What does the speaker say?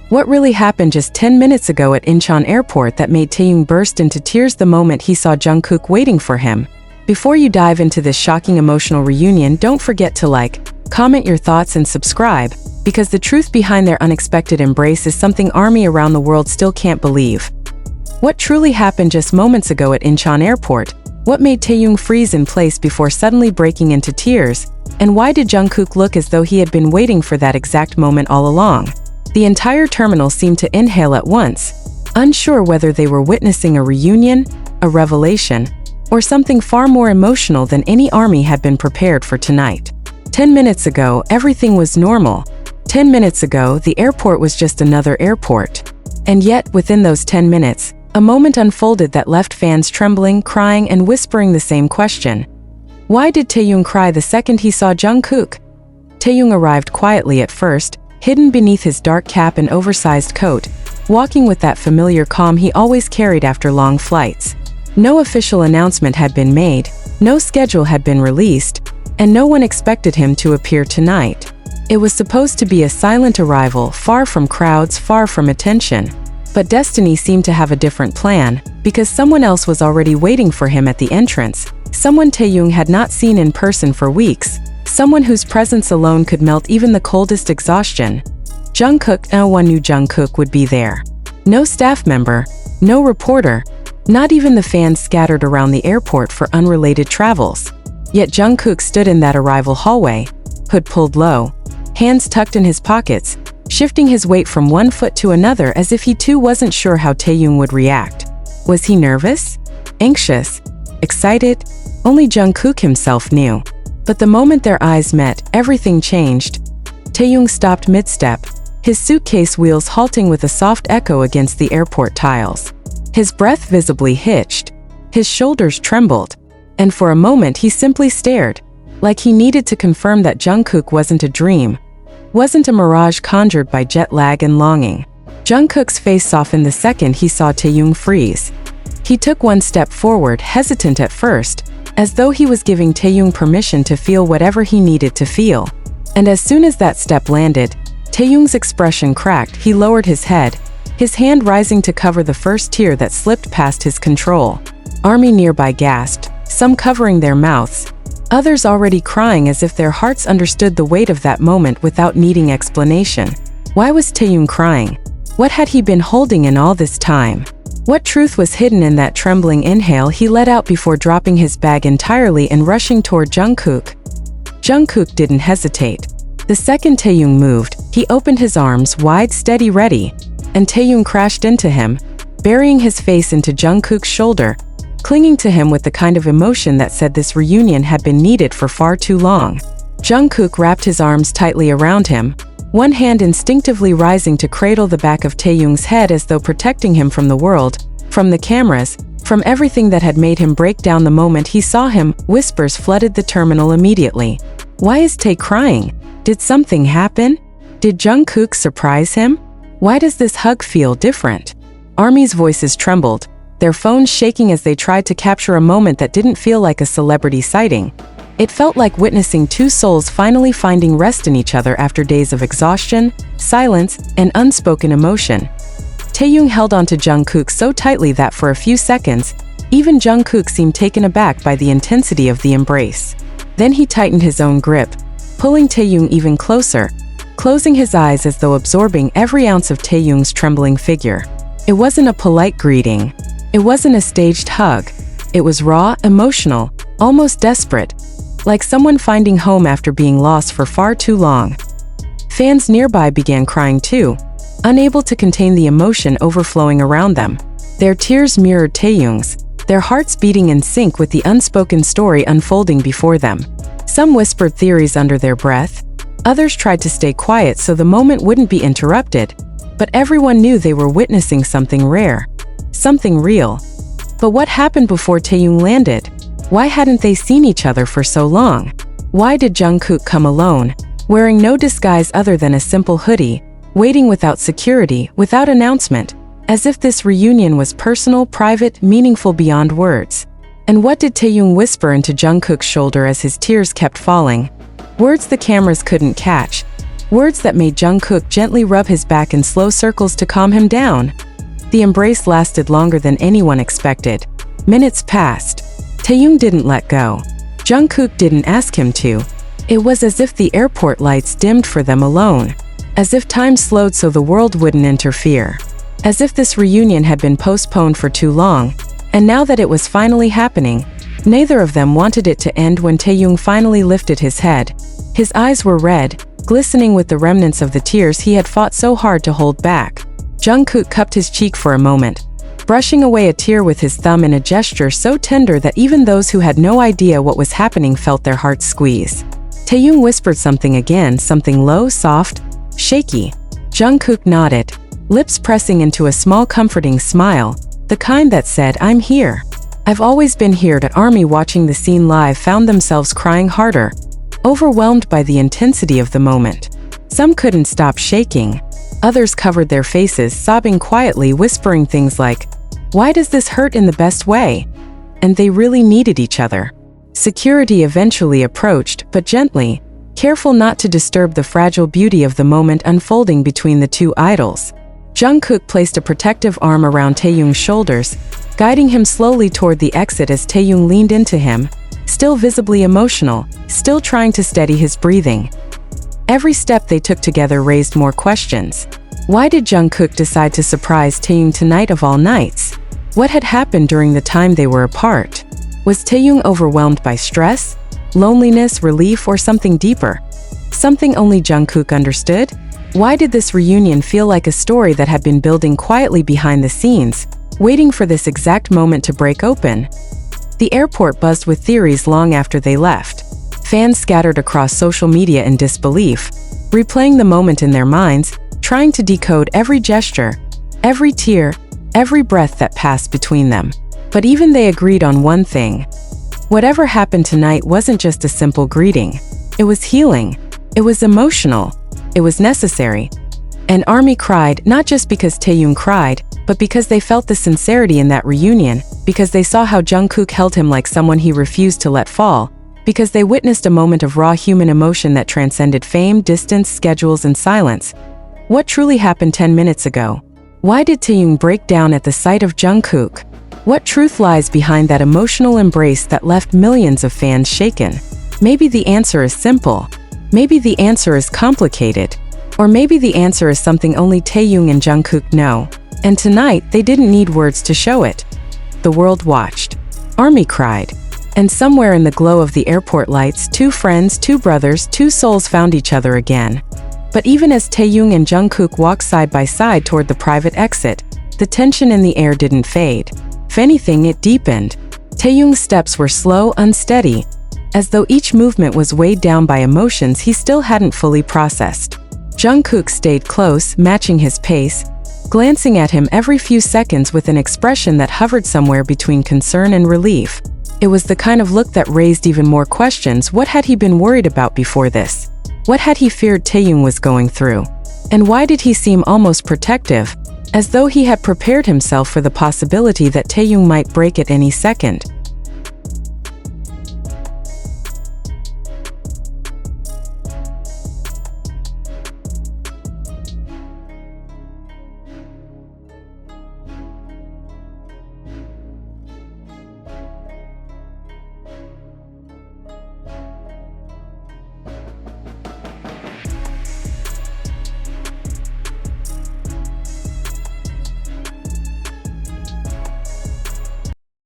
What really happened just 10 minutes ago at Incheon Airport that made Taehyung burst into tears the moment he saw Jungkook waiting for him? Before you dive into this shocking emotional reunion, don't forget to like, comment your thoughts and subscribe, because the truth behind their unexpected embrace is something ARMY around the world still can't believe. What truly happened just moments ago at Incheon Airport? What made Taehyung freeze in place before suddenly breaking into tears? And why did Jungkook look as though he had been waiting for that exact moment all along? The entire terminal seemed to inhale at once, unsure whether they were witnessing a reunion, a revelation, or something far more emotional than any ARMY had been prepared for tonight. 10 minutes ago, everything was normal. 10 minutes ago, the airport was just another airport. And yet, within those 10 minutes, a moment unfolded that left fans trembling, crying, and whispering the same question. Why did Taehyung cry the second he saw Jungkook? Taehyung arrived quietly at first, hidden beneath his dark cap and oversized coat, walking with that familiar calm he always carried after long flights. No official announcement had been made, no schedule had been released, and no one expected him to appear tonight. It was supposed to be a silent arrival, far from crowds, far from attention. But destiny seemed to have a different plan, because someone else was already waiting for him at the entrance, someone Taehyung had not seen in person for weeks, someone whose presence alone could melt even the coldest exhaustion. Jungkook. No one knew Jungkook would be there. No staff member, no reporter, not even the fans scattered around the airport for unrelated travels. Yet Jungkook stood in that arrival hallway, hood pulled low, hands tucked in his pockets, shifting his weight from one foot to another as if he too wasn't sure how Taehyung would react. Was he nervous? Anxious? Excited? Only Jungkook himself knew. But the moment their eyes met, everything changed. Taehyung stopped mid-step, his suitcase wheels halting with a soft echo against the airport tiles. His breath visibly hitched. His shoulders trembled. And for a moment he simply stared, like he needed to confirm that Jungkook wasn't a dream, wasn't a mirage conjured by jet lag and longing. Jungkook's face softened the second he saw Taehyung freeze. He took one step forward, hesitant at first, as though he was giving Taehyung permission to feel whatever he needed to feel. And as soon as that step landed, Taehyung's expression cracked. He lowered his head, his hand rising to cover the first tear that slipped past his control. ARMY nearby gasped, some covering their mouths, others already crying as if their hearts understood the weight of that moment without needing explanation. Why was Taehyung crying? What had he been holding in all this time? What truth was hidden in that trembling inhale he let out before dropping his bag entirely and rushing toward Jungkook? Jungkook didn't hesitate. The second Taehyung moved, he opened his arms wide, steady, ready, and Taehyung crashed into him, burying his face into Jungkook's shoulder, clinging to him with the kind of emotion that said this reunion had been needed for far too long. Jungkook wrapped his arms tightly around him, one hand instinctively rising to cradle the back of Taehyung's head as though protecting him from the world, from the cameras, from everything that had made him break down the moment he saw him. Whispers flooded the terminal immediately. Why is Tae crying? Did something happen? Did Jungkook surprise him? Why does this hug feel different? ARMY's voices trembled, their phones shaking as they tried to capture a moment that didn't feel like a celebrity sighting. It felt like witnessing two souls finally finding rest in each other after days of exhaustion, silence, and unspoken emotion. Taehyung held onto Jungkook so tightly that for a few seconds, even Jungkook seemed taken aback by the intensity of the embrace. Then he tightened his own grip, pulling Taehyung even closer, closing his eyes as though absorbing every ounce of Taehyung's trembling figure. It wasn't a polite greeting. It wasn't a staged hug. It was raw, emotional, almost desperate, like someone finding home after being lost for far too long. Fans nearby began crying too, unable to contain the emotion overflowing around them. Their tears mirrored Taehyung's, their hearts beating in sync with the unspoken story unfolding before them. Some whispered theories under their breath, others tried to stay quiet so the moment wouldn't be interrupted, but everyone knew they were witnessing something rare, something real. But what happened before Taehyung landed? Why hadn't they seen each other for so long? Why did Jungkook come alone, wearing no disguise other than a simple hoodie, waiting without security, without announcement, as if this reunion was personal, private, meaningful beyond words? And what did Taehyung whisper into Jungkook's shoulder as his tears kept falling? Words the cameras couldn't catch, Words that made Jungkook gently rub his back in slow circles to calm him down. The embrace lasted longer than anyone expected. Minutes passed. Taehyung didn't let go. Jungkook didn't ask him to. It was as if the airport lights dimmed for them alone. As if time slowed so the world wouldn't interfere. As if this reunion had been postponed for too long, and now that it was finally happening, neither of them wanted it to end. When Taehyung finally lifted his head, his eyes were red, glistening with the remnants of the tears he had fought so hard to hold back. Jungkook cupped his cheek for a moment, brushing away a tear with his thumb in a gesture so tender that even those who had no idea what was happening felt their hearts squeeze. Taehyung whispered something again, something low, soft, shaky. Jungkook nodded, lips pressing into a small comforting smile, the kind that said, "I'm here. I've always been here." The army watching the scene live found themselves crying harder, overwhelmed by the intensity of the moment. Some couldn't stop shaking. Others covered their faces, sobbing quietly, whispering things like, "Why does this hurt in the best way?" And they really needed each other. Security eventually approached, but gently, careful not to disturb the fragile beauty of the moment unfolding between the two idols. Jungkook placed a protective arm around Taehyung's shoulders, guiding him slowly toward the exit as Taehyung leaned into him, still visibly emotional, still trying to steady his breathing. Every step they took together raised more questions. Why did Jungkook decide to surprise Taehyung tonight of all nights? What had happened during the time they were apart? Was Taehyung overwhelmed by stress, loneliness, relief, or something deeper? Something only Jungkook understood? Why did this reunion feel like a story that had been building quietly behind the scenes, waiting for this exact moment to break open? The airport buzzed with theories long after they left. Fans scattered across social media in disbelief, replaying the moment in their minds, trying to decode every gesture, every tear, every breath that passed between them. But even they agreed on one thing. Whatever happened tonight wasn't just a simple greeting. It was healing. It was emotional. It was necessary. An army cried, not just because Taehyung cried, but because they felt the sincerity in that reunion, because they saw how Jungkook held him like someone he refused to let fall, because they witnessed a moment of raw human emotion that transcended fame, distance, schedules, and silence. What truly happened 10 minutes ago? Why did Taehyung break down at the sight of Jungkook? What truth lies behind that emotional embrace that left millions of fans shaken? Maybe the answer is simple. Maybe the answer is complicated. Or maybe the answer is something only Taehyung and Jungkook know. And tonight, they didn't need words to show it. The world watched. Army cried. And somewhere in the glow of the airport lights, two friends, two brothers, two souls found each other again. But even as Taehyung and Jungkook walked side by side toward the private exit, the tension in the air didn't fade. If anything, it deepened. Taehyung's steps were slow, unsteady, as though each movement was weighed down by emotions he still hadn't fully processed. Jungkook stayed close, matching his pace, glancing at him every few seconds with an expression that hovered somewhere between concern and relief. It was the kind of look that raised even more questions. What had he been worried about before this? What had he feared Taehyung was going through? And why did he seem almost protective, as though he had prepared himself for the possibility that Taehyung might break at any second?